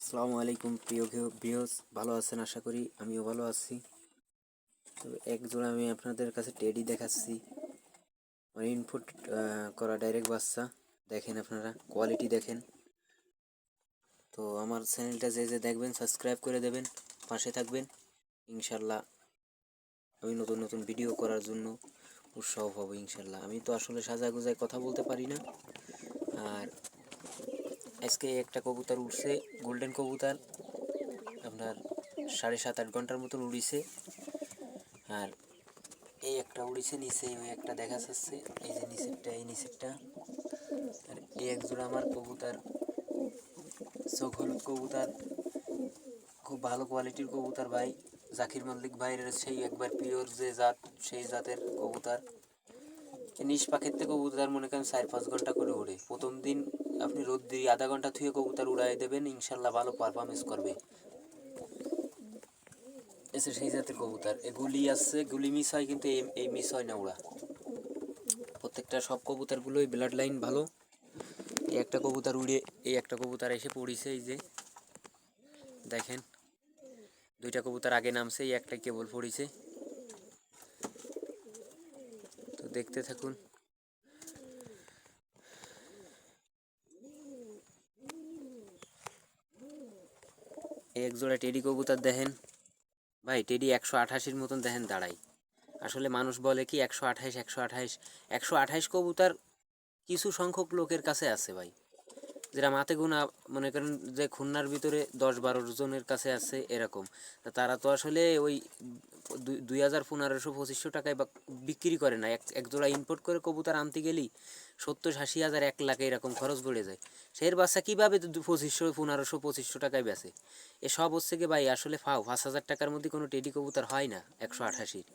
আসসালামু আলাইকুম প্রিয় ভিউয়ার্স, ভালো আছেন আশা করি। আমিও ভালো আছি। তো এক জোড়া আমি আপনাদের কাছে টেডি দেখাচ্ছি, মানে ইনপুট করা ডাইরেক্ট বাচ্চা। দেখেন আপনারা কোয়ালিটি দেখেন। তো আমার চ্যানেলটা যে যে দেখবেন সাবস্ক্রাইব করে দেবেন, পাশে থাকবেন। ইনশাল্লাহ আমি নতুন নতুন ভিডিও করার জন্য উৎসাহ পাবো ইনশাল্লাহ। আমি তো আসলে সাজা গোজায় কথা বলতে পারি না। আর আজকে একটা কবুতর উঠছে, গোল্ডেন কবুতর, আপনার 7.5-8 ঘন্টার মতন উড়িছে। আর এই একটা উড়িছে নিচে, ওই একটা দেখা যাচ্ছে, এই যে নিচেরটা, এই নিচেরটা। আর এই এক জোড়া আমার কবুতর, চোখ হলুদ কবুতর, খুব ভালো কোয়ালিটির কবুতর ভাই। জাকির মল্লিক ভাইয়ের সেই একবার পিওর যে জাত, সেই জাতের কবুতর। নিজ পাখিতে কবুতর মনে করেন 4-5 ঘন্টা করে উড়ে। প্রথম দিন আপনি রোদ দিয়ে আধা ঘন্টা থুয়ে কবুতর উড়াই দেবেন, ইনশাল্লাহ ভালো পারফরমেন্স করবে। এসে সেই জাতের কবুতর। এগুলি আসছে, গুলি মিস হয়, কিন্তু এই মিস হয় না ওরা। প্রত্যেকটা সব কবুতরগুলোই ব্লাড লাইন ভালো। এই একটা কবুতর উড়ে, এই একটা কবুতর এসে পড়িছে, এই যে দেখেন। দুইটা কবুতর আগে নামছে, এই একটা কেবল পড়িছে। তো দেখতে থাকুন। এই এক জোড়া টেডি কবুতর দেখেন ভাই, টেডি 128-এর মতন দেখেন দাঁড়াই। আসলে মানুষ বলে কি 128, 128, 128 কবুতর কিছু সংখ্যক লোকের কাছে আছে ভাই, যেটা মাথে গোনা, মনে করেন যে খুলনার ভিতরে 10-12 জনের কাছে আছে এরকম। তারা তো আসলে ওই 2000-1500-2500 টাকায় বিক্রি করে না। এক জোড়া ইম্পোর্ট করে কবুতর আনতে গেলেই 70-80 হাজার, 1 লাখ এরকম খরচ পড়ে যায়। সেই বাচ্চা কীভাবে 2500-1500-2500 টাকায় বেচে? এসব হচ্ছে কি ভাই, আসলে 5,000 টাকার মধ্যে কোনো টেডি কবুতর হয় না 128।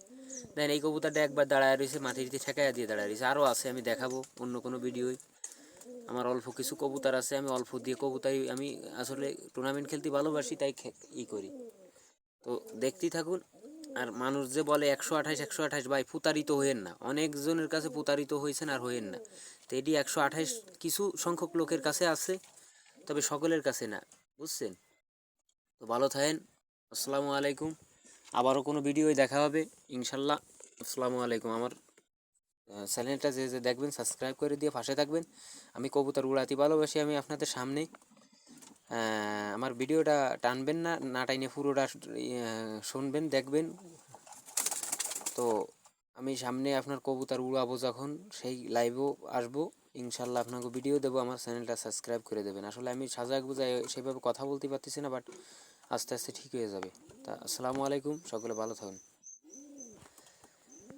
দেন এই কবুতরটা একবার দাঁড়ায় রয়েছে, মাটিতে ঠেকাইয়া দিয়ে দাঁড়ায় রয়েছে। আরও আছে, আমি দেখাবো অন্য কোনো ভিডিওয়। আমার অল্প কিছু কবুতর আছে, আমি অল্প দিয়ে কবুতর, আমি আসলে টুর্নামেন্ট খেলতে ভালোবাসি, তাই করি। তো দেখতেই থাকুন। আর মানুষ যে বলে 128, 128, ভাই প্রতারিত হইয়েন না। অনেকজনের কাছে প্রতারিত হয়েছেন, আর হইয়েন না। তো এটি 128 কিছু সংখ্যক লোকের কাছে আছে, তবে সকলের কাছে না, বুঝছেন? তো ভালো থাকেন। আসসালামু আলাইকুম। আবারও কোনো ভিডিওয় দেখা হবে ইনশাল্লাহ। আসসালামু আলাইকুম। আমার চ্যানেলটা যে যে দেখবেন সাবস্ক্রাইব করে দিয়ে পাশে থাকবেন। আমি কবুতর উড়াতে ভালোবাসি। আমি আপনাদের সামনে, আমার ভিডিওটা টানবেন না, না টাইনে পুরোটা শুনবেন, দেখবেন। তো আমি সামনে আপনার কবুতর উড়াবো যখন, সেই লাইভেও আসবো ইনশাল্লাহ, আপনাকে ভিডিও দেবো। আমার চ্যানেলটা সাবস্ক্রাইব করে দেবেন। আসলে আমি সাজাক বুঝাই সেভাবে কথা বলতে পারতেছি না, বাট আস্তে আস্তে ঠিক হয়ে যাবে। তা আসসালামু আলাইকুম, সকলে ভালো থাকুন।